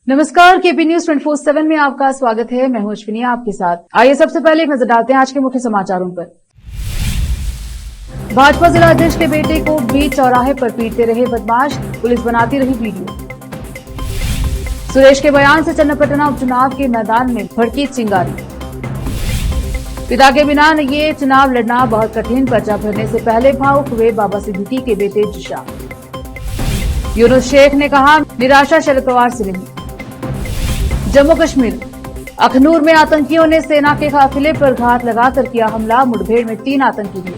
नमस्कार, KP news 24/7 में आपका स्वागत है। मैं हूं अश्विनी आपके साथ। आइए सबसे पहले एक नजर डालते हैं आज के मुख्य समाचारों पर। भाजपा जिला अध्यक्ष के बेटे को बीच चौराहे पर पीटते रहे बदमाश, पुलिस बनाती रही वीडियो। सुरेश के बयान से चन्नापटना उपचुनाव के मैदान में भड़की चिंगारी। पिता के बिना ये चुनाव लड़ना बहुत कठिन, पर्चा भरने से पहले भावुक हुए बाबा सिद्दीकी के बेटे जिशान। यूनुस शेख ने कहा, निराशा शरद पवार से नहीं। जम्मू कश्मीर अखनूर में आतंकियों ने सेना के काफिले पर घात लगाकर किया हमला, मुठभेड़ में 3 आतंकी हुए।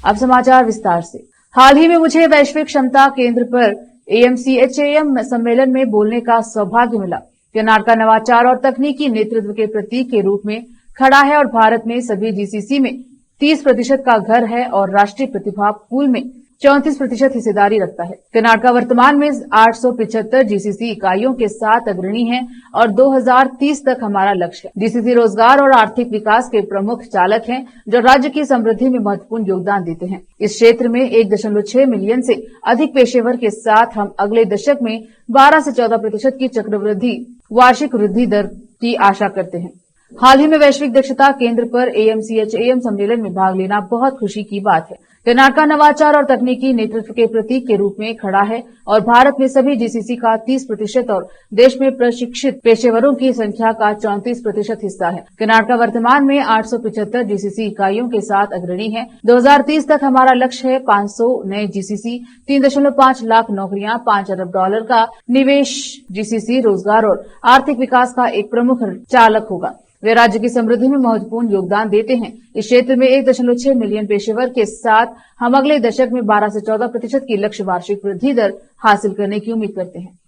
अब समाचार विस्तार से। हाल ही में मुझे वैश्विक क्षमता केंद्र पर AMCHAM सम्मेलन में बोलने का सौभाग्य मिला। कर्नाटक नवाचार और तकनीकी नेतृत्व के प्रतीक के रूप में खड़ा है और भारत में सभी GCC में 30% का घर है और राष्ट्रीय प्रतिभा पूल में 34% हिस्सेदारी रखता है। कर्नाटक वर्तमान में 875 GCC इकाइयों के साथ अग्रणी है और 2030 तक हमारा लक्ष्य है। GCC रोजगार और आर्थिक विकास के प्रमुख चालक हैं जो राज्य की समृद्धि में महत्वपूर्ण योगदान देते हैं। इस क्षेत्र में 1.6 मिलियन से अधिक पेशेवर के साथ हम अगले दशक में 12 से 14% की चक्रवृद्धि वार्षिक वृद्धि दर की आशा करते हैं। हाल ही में वैश्विक दक्षता केंद्र पर AMCHAM सम्मेलन में भाग लेना बहुत खुशी की बात है। कर्नाटक नवाचार और तकनीकी नेतृत्व के प्रतीक के रूप में खड़ा है और भारत में सभी GCC का 30% और देश में प्रशिक्षित पेशेवरों की संख्या का 34% हिस्सा है। कर्नाटक वर्तमान में 875 GCC इकाइयों के साथ अग्रणी है। 2030 तक हमारा लक्ष्य है 500 नए GCC, 3.5 लाख नौकरियां, $5 अरब का निवेश। GCC रोजगार और आर्थिक विकास का एक प्रमुख चालक होगा। वे राज्य की समृद्धि में महत्वपूर्ण योगदान देते हैं। इस क्षेत्र में 1.6 मिलियन पेशेवर के साथ हम अगले दशक में 12 से 14% की लक्ष्य वार्षिक वृद्धि दर हासिल करने की उम्मीद करते हैं।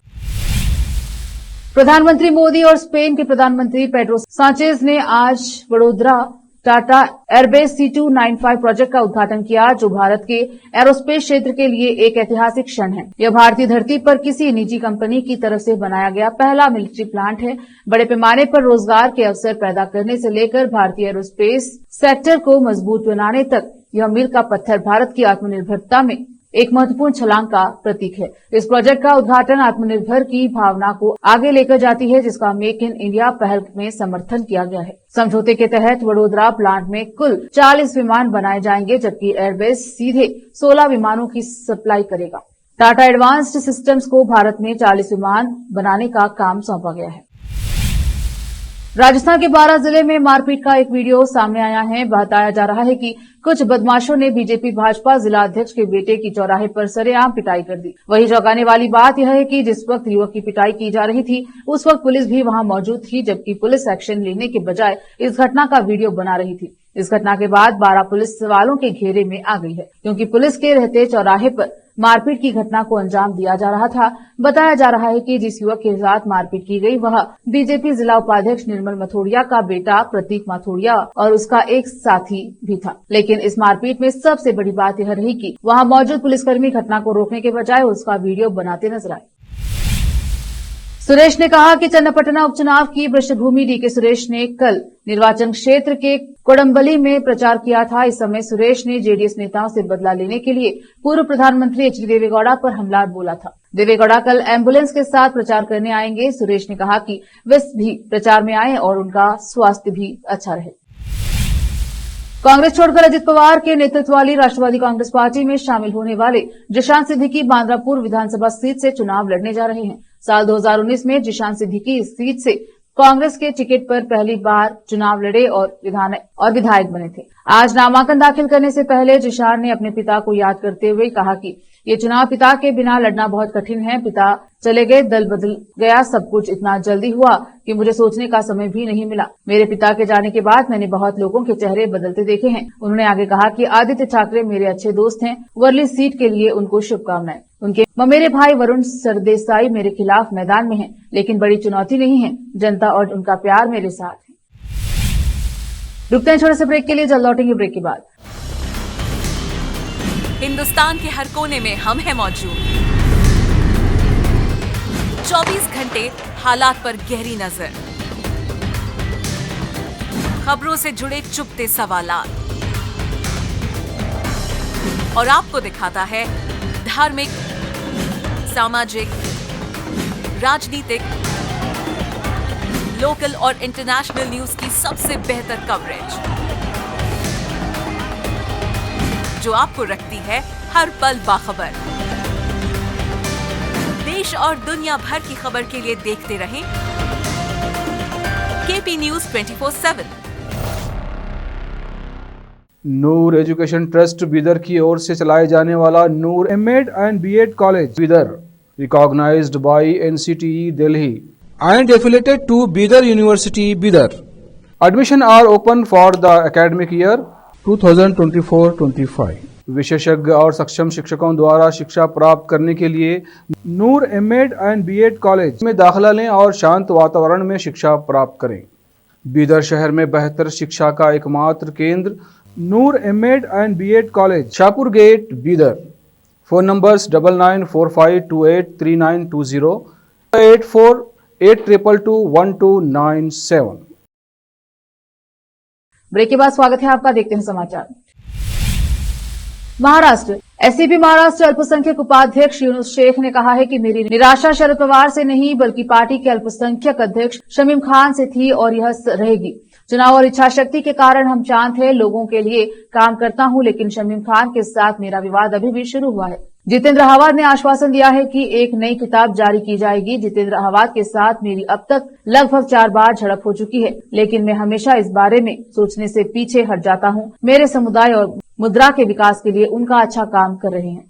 प्रधानमंत्री मोदी और स्पेन के प्रधानमंत्री पेड्रो सांचेज ने आज Vadodara Tata airbase C295 project का उद्घाटन किया, जो भारत के एरोस्पेस क्षेत्र के लिए एक ऐतिहासिक क्षण है। यह भारतीय धरती पर किसी निजी कंपनी की तरफ से बनाया गया पहला मिलिट्री प्लांट है। बड़े पैमाने पर रोजगार के अवसर पैदा करने से लेकर भारतीय एरोस्पेस सेक्टर को मजबूत बनाने तक यह मील का पत्थर भारत की आत्मनिर्भरता में एक महत्वपूर्ण छलांग का प्रतीक है। इस प्रोजेक्ट का उद्घाटन आत्मनिर्भर की भावना को आगे लेकर जाती है, जिसका मेक इन इंडिया पहल में समर्थन किया गया है। समझौते के तहत वडोदरा प्लांट में कुल 40 विमान बनाए जाएंगे, जबकि एयरबेस सीधे 16 विमानों की सप्लाई करेगा। टाटा एडवांस्ड सिस्टम्स को भारत में 40 विमान बनाने का काम सौंपा गया है। राजस्थान के 12 जिले में मारपीट का एक वीडियो सामने आया है। बताया जा रहा है कि कुछ बदमाशों ने बीजेपी भाजपा जिला अध्यक्ष के बेटे की चौराहे पर सरेआम पिटाई कर दी। वहीं चौंकाने वाली बात यह है कि जिस वक्त युवक की पिटाई की जा रही थी, उस वक्त पुलिस भी वहां मौजूद थी, जबकि पुलिस एक्शन लेने के बजाय इस घटना का वीडियो बना रही थी। इस घटना के बाद 12 पुलिस सवालों के घेरे में आ गई है, क्योंकि पुलिस के रहते चौराहे पर मारपीट की घटना को अंजाम दिया जा रहा था। बताया जा रहा है कि जिस युवक के साथ मारपीट की गई वह बीजेपी जिला उपाध्यक्ष निर्मल माथोड़िया का बेटा प्रतीक माथोड़िया और उसका एक साथी भी था। लेकिन इस मारपीट में सबसे बड़ी बात यह रही कि वहां मौजूद पुलिसकर्मी घटना को रोकने के बजाय उसका वीडियो बनाते नजर आए। सुरेश ने कहा कि चन्नापटना उपचुनाव की पृष्ठभूमि DK सुरेश ने कल निर्वाचन क्षेत्र के कोडम्बली में प्रचार किया था। इस समय सुरेश ने JDS नेताओं से बदला लेने के लिए पूर्व प्रधानमंत्री HD देवेगौड़ा पर हमला बोला था। देवेगौड़ा कल एम्बुलेंस के साथ प्रचार करने आएंगे। सुरेश ने कहा कि वे भी प्रचार में आए और उनका स्वास्थ्य भी अच्छा रहे। कांग्रेस छोड़कर अजित पवार के नेतृत्व वाली राष्ट्रवादी कांग्रेस पार्टी में शामिल होने वाले जिशान सिद्दीकी बांद्रा पूर्व विधानसभा सीट से चुनाव लड़ने जा रहे हैं। साल 2019 में जिशान सिद्दीकी इस सीट से कांग्रेस के टिकट पर पहली बार चुनाव लड़े और विधायक बने थे। आज नामांकन दाखिल करने से पहले जिशान ने अपने पिता को याद करते हुए कहा कि ये चुनाव पिता के बिना लड़ना बहुत कठिन है। पिता चले गए, दल बदल गया, सब कुछ इतना जल्दी हुआ कि मुझे सोचने का समय भी नहीं मिला। मेरे पिता के जाने के बाद मैंने बहुत लोगों के चेहरे बदलते देखे हैं। उन्होंने आगे कहा कि आदित्य ठाकरे मेरे अच्छे दोस्त हैं। वर्ली सीट के लिए उनको शुभकामनाएं। उनके मेरे भाई वरुण सरदेसाई मेरे खिलाफ मैदान में हैं, लेकिन बड़ी चुनौती नहीं है। जनता और उनका प्यार मेरे साथ है। रुकते हैं छोटे से ब्रेक के लिए, जल्द लौटेंगे ब्रेक के बाद। हिंदुस्तान के हर कोने में हम हैं मौजूद। 24 घंटे हालात पर गहरी नजर, खबरों से जुड़े चुपते सवालात, और आपको दिखाता है धार्मिक, सामाजिक, राजनीतिक, लोकल और इंटरनेशनल न्यूज की सबसे बेहतर कवरेज, जो आपको रखती है हर पल बाखबर। देश और दुनिया भर की खबर के लिए देखते रहें KP news 24/7। Noor education trust Bidar की ओर से चलाए जाने वाला Noor M Ed and B Ed college Bidar, recognized by NCTE Delhi and affiliated to Bidar University Bidar. Admission are open for the academic year 2024-25. विशेषज्ञ और सक्षम शिक्षकों द्वारा शिक्षा प्राप्त करने के लिए नूर एमएड एंड बीएड कॉलेज में दाखिला लें और शांत वातावरण में शिक्षा प्राप्त करें। बीदर शहर में बेहतर शिक्षा का एकमात्र केंद्र Noor M Ed and B Ed college, Shahpur gate, Bidar. Phone numbers 9945283920, 8482221297। Break के बाद स्वागत है आपका, देखते हैं समाचार। महाराष्ट्र एससीपी महाराष्ट्र अल्पसंख्यक उपाध्यक्ष यूनुस शेख ने कहा है कि मेरी निराशा शरद पवार से नहीं बल्कि पार्टी के अल्पसंख्यक अध्यक्ष शमीम खान से थी और यह रहेगी। चुनाव और इच्छा शक्ति के कारण हम शांत हैं, लोगों के लिए काम करता हूं, लेकिन शमीम खान के साथ मेरा विवाद अभी भी शुरू हुआ है। जितेंद्र अहवाद ने आश्वासन दिया है कि एक नई किताब जारी की जाएगी। जितेंद्र अहवाद के साथ मेरी अब तक लगभग 4 बार झड़प हो चुकी है, लेकिन मैं हमेशा इस बारे में सोचने से पीछे हट जाता हूं। मेरे समुदाय और मुद्रा के विकास के लिए उनका अच्छा काम कर रहे हैं।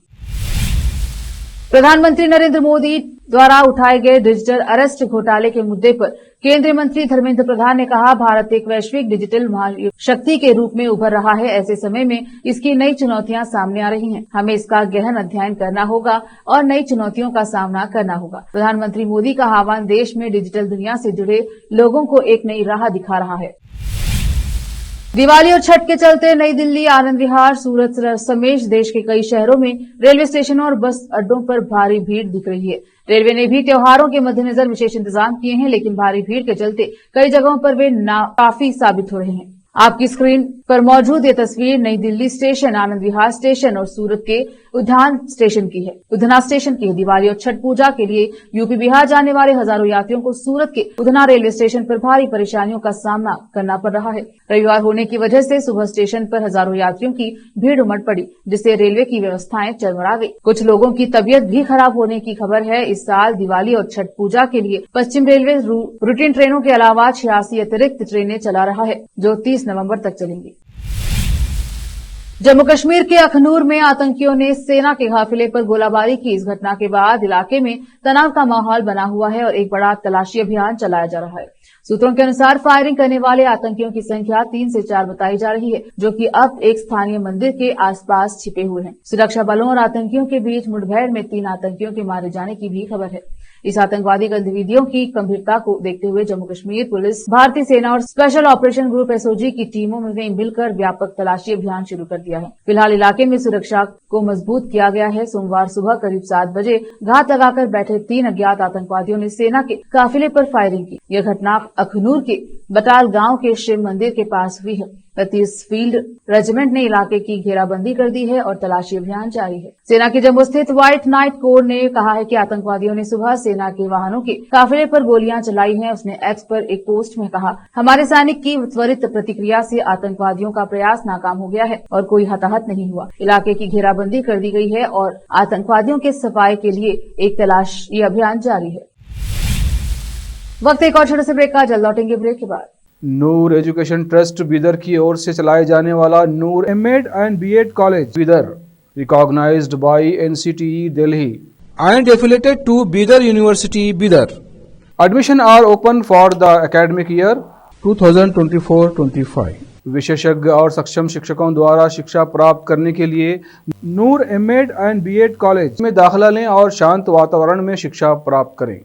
प्रधानमंत्री नरेंद्र मोदी द्वारा उठाए गए डिजिटल अरेस्ट घोटाले के मुद्दे पर केंद्रीय मंत्री धर्मेंद्र प्रधान ने कहा, भारत एक वैश्विक डिजिटल महाशक्ति के रूप में उभर रहा है। ऐसे समय में इसकी नई चुनौतियां सामने आ रही हैं। हमें इसका गहन अध्ययन करना होगा और नई चुनौतियों का सामना करना होगा। प्रधानमंत्री मोदी का आह्वान देश में डिजिटल दुनिया से जुड़े लोगों को एक नई राह दिखा रहा है। दिवाली और छठ के चलते नई दिल्ली, आनंद विहार, सूरत समेत देश के कई शहरों में रेलवे स्टेशनों और बस अड्डों पर भारी भीड़ दिख रही है। रेलवे ने भी त्योहारों के मद्देनजर विशेष इंतजाम किए हैं, लेकिन भारी भीड़ के चलते कई जगहों पर वे नाकाफी साबित हो रहे हैं। आपकी स्क्रीन पर मौजूद ये तस्वीर नई दिल्ली स्टेशन, आनंद विहार स्टेशन और सूरत के उधना स्टेशन की है। दिवाली और छठ पूजा के लिए यूपी बिहार जाने वाले हजारों यात्रियों को सूरत के उधना रेलवे स्टेशन पर भारी परेशानियों का सामना करना पड़ रहा है। रविवार होने की वजह से सुबह स्टेशन पर हजारों यात्रियों की भीड़ उमड़ पड़ी, जिससे रेलवे की व्यवस्थाएं चरमरा गई। कुछ लोगों की तबीयत भी खराब होने की खबर है। इस साल दिवाली और छठ पूजा के लिए पश्चिम रेलवे रूटीन ट्रेनों के अलावा 86 अतिरिक्त ट्रेनें चला रहा है, जो 30 नवंबर तक चलेंगी। जम्मू कश्मीर के अखनूर में आतंकियों ने सेना के काफिले पर गोलाबारी की। इस घटना के बाद इलाके में तनाव का माहौल बना हुआ है और एक बड़ा तलाशी अभियान चलाया जा रहा है। सूत्रों के अनुसार फायरिंग करने वाले आतंकियों की संख्या 3 से 4 बताई जा रही है, जो कि अब एक स्थानीय मंदिर के आसपास छिपे हुए हैं। सुरक्षा बलों और आतंकियों के बीच मुठभेड़ में 3 आतंकियों के मारे जाने की भी खबर है। इस आतंकवादी गतिविधियों की गंभीरता को देखते हुए जम्मू कश्मीर पुलिस, भारतीय सेना और स्पेशल ऑपरेशन ग्रुप एसओजी की टीमों ने मिलकर व्यापक तलाशी अभियान शुरू कर दिया है। फिलहाल इलाके में सुरक्षा को मजबूत किया गया है। सोमवार सुबह करीब 7 बजे घात लगाकर बैठे 3 अज्ञात आतंकवादियों ने सेना के काफिले पर फायरिंग की। यह घटना अखनूर के बटाल गांव के शिव मंदिर के पास हुई है। 32 फील्ड रेजिमेंट ने इलाके की घेराबंदी कर दी है और तलाशी अभियान जारी है। सेना के जम्मू स्थित व्हाइट नाइट कोर ने कहा है कि आतंकवादियों ने सुबह सेना के वाहनों के काफिले पर गोलियां चलाई हैं। उसने एक्स पर एक पोस्ट में कहा, हमारे सैनिक की त्वरित प्रतिक्रिया से आतंकवादियों का प्रयास नाकाम हो गया है और कोई हताहत नहीं हुआ। इलाके की घेराबंदी कर दी गई है और आतंकवादियों के सफाई के लिए एक तलाशी अभियान जारी है। वक्त एक और छोटे से ब्रेक का, जल्द लौटेंगे ब्रेक के बाद। नूर एजुकेशन ट्रस्ट बीदर की ओर से चलाए जाने वाला Noor M Ed and B Ed college Bidar, recognized by NCTE Delhi and affiliated to Bidar University Bidar. Admission are open for the academic year 2024-25. विशेषज्ञ और सक्षम शिक्षकों द्वारा शिक्षा प्राप्त करने के लिए नूर एमएड एंड बीएड कॉलेज में दाखिला लें और शांत वातावरण में शिक्षा प्राप्त करें।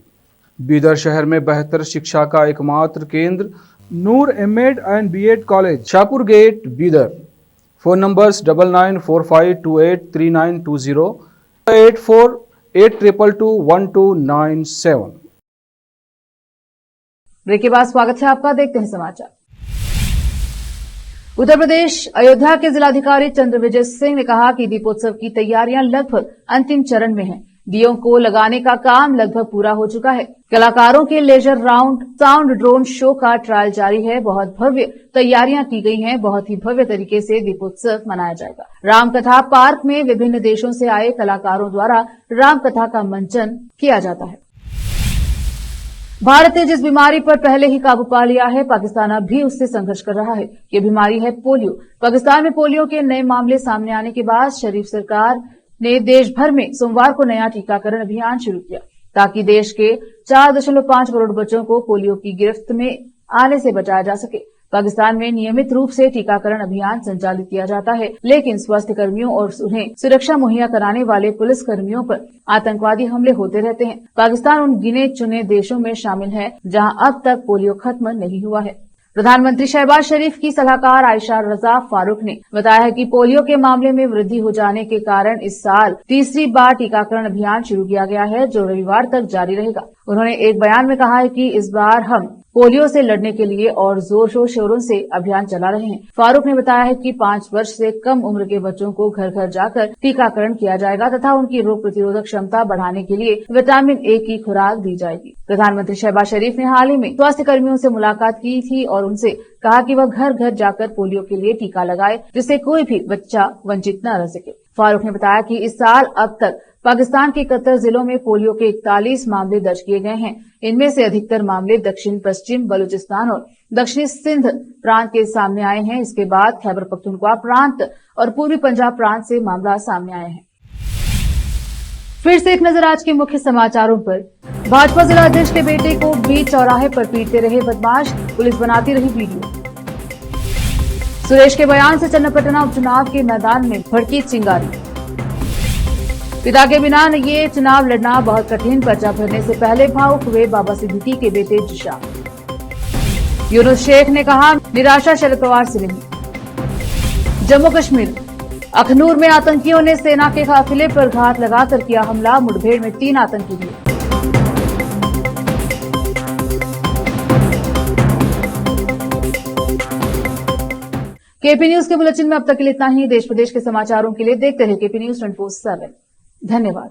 बीदर शहर में बेहतर शिक्षा का एकमात्र केंद्र Noor M Ed and B Ed college, Shahpur gate, Bidar. Phone numbers 9945283920, 8482221297। Break के बाद स्वागत है आपका, देखते हैं समाचार। उत्तर प्रदेश अयोध्या के जिलाधिकारी चंद्रविजय सिंह ने कहा कि दीपोत्सव की तैयारियां लगभग अंतिम चरण में हैं। दियों को लगाने का काम लगभग पूरा हो चुका है। कलाकारों के laser round sound drone show का ट्रायल जारी है। बहुत भव्य तैयारियां की गई हैं। बहुत ही भव्य तरीके से दीपोत्सव मनाया जाएगा। रामकथा पार्क में विभिन्न देशों से आए कलाकारों द्वारा रामकथा का मंचन किया जाता है। भारत ने जिस बीमारी पर पहले ही काबू पा लिया है, पाकिस्तान अब भी उससे संघर्ष कर रहा है। ये बीमारी है पोलियो। पाकिस्तान में पोलियो के नए मामले सामने आने के बाद शरीफ सरकार ने देश भर में सोमवार को नया टीकाकरण अभियान शुरू किया ताकि देश के 4.5 करोड़ बच्चों को पोलियो की गिरफ्त में आने से बचाया जा सके। पाकिस्तान में नियमित रूप से टीकाकरण अभियान संचालित किया जाता है, लेकिन स्वास्थ्य कर्मियों और उन्हें सुरक्षा मुहैया कराने वाले पुलिस कर्मियों पर आतंकवादी हमले होते रहते हैं। पाकिस्तान उन गिने चुने देशों में शामिल है जहां अब तक पोलियो खत्म नहीं हुआ है। प्रधानमंत्री शहबाज शरीफ की सलाहकार आयशा रजा फारूक ने बताया है कि पोलियो के मामले में वृद्धि हो जाने के कारण इस साल तीसरी बार टीकाकरण अभियान शुरू किया गया है, जो रविवार तक जारी रहेगा। उन्होंने एक बयान में कहा है कि इस बार हम पोलियो से लड़ने के लिए और जोर शोरों से अभियान चला रहे हैं। फारूक ने बताया है कि 5 वर्ष से कम उम्र के बच्चों को घर घर जाकर टीकाकरण किया जाएगा तथा उनकी रोग प्रतिरोधक क्षमता बढ़ाने के लिए विटामिन ए की खुराक दी जाएगी। प्रधानमंत्री शहबाज शरीफ ने हाल ही में स्वास्थ्य कर्मियों से मुलाकात की थी और उनसे कहा कि वह घर घर जाकर पोलियो के लिए टीका लगाए, जिससे कोई भी बच्चा वंचित न रह सके। फारूक ने बताया कि इस साल अब तक पाकिस्तान के 71 जिलों में पोलियो के 41 मामले दर्ज किए गए हैं। इनमें से अधिकतर मामले दक्षिण पश्चिम बलूचिस्तान और दक्षिणी सिंध प्रांत के सामने आए हैं। इसके बाद खैबर पख्तूनख्वा प्रांत और पूर्वी पंजाब प्रांत से मामला सामने आए हैं। फिर से एक नजर आज के मुख्य समाचारों पर। भाजपा जिलाध्यक्ष के बेटे को बीच चौराहे पर पीटते रहे बदमाश, पुलिस बनाती रही वीडियो। सुरेश के बयान से चन्नापटना उपचुनाव के मैदान में भड़की चिंगारी। पिता के बिना ये चुनाव लड़ना बहुत कठिन, पर्चा भरने से पहले भावुक हुए बाबा सिद्दीकी के बेटे जिशान। यूनुस शेख ने कहा, निराशा शरद पवार से नहीं। जम्मू कश्मीर अखनूर में आतंकियों ने सेना के काफिले पर घात लगाकर किया हमला, मुठभेड़ में 3 आतंकी हुए। केपी न्यूज के बुलेटिन में अब तक के लिए इतना ही। देश प्रदेश के समाचारों के लिए देखते रहिए केपी न्यूज 24/7। धन्यवाद।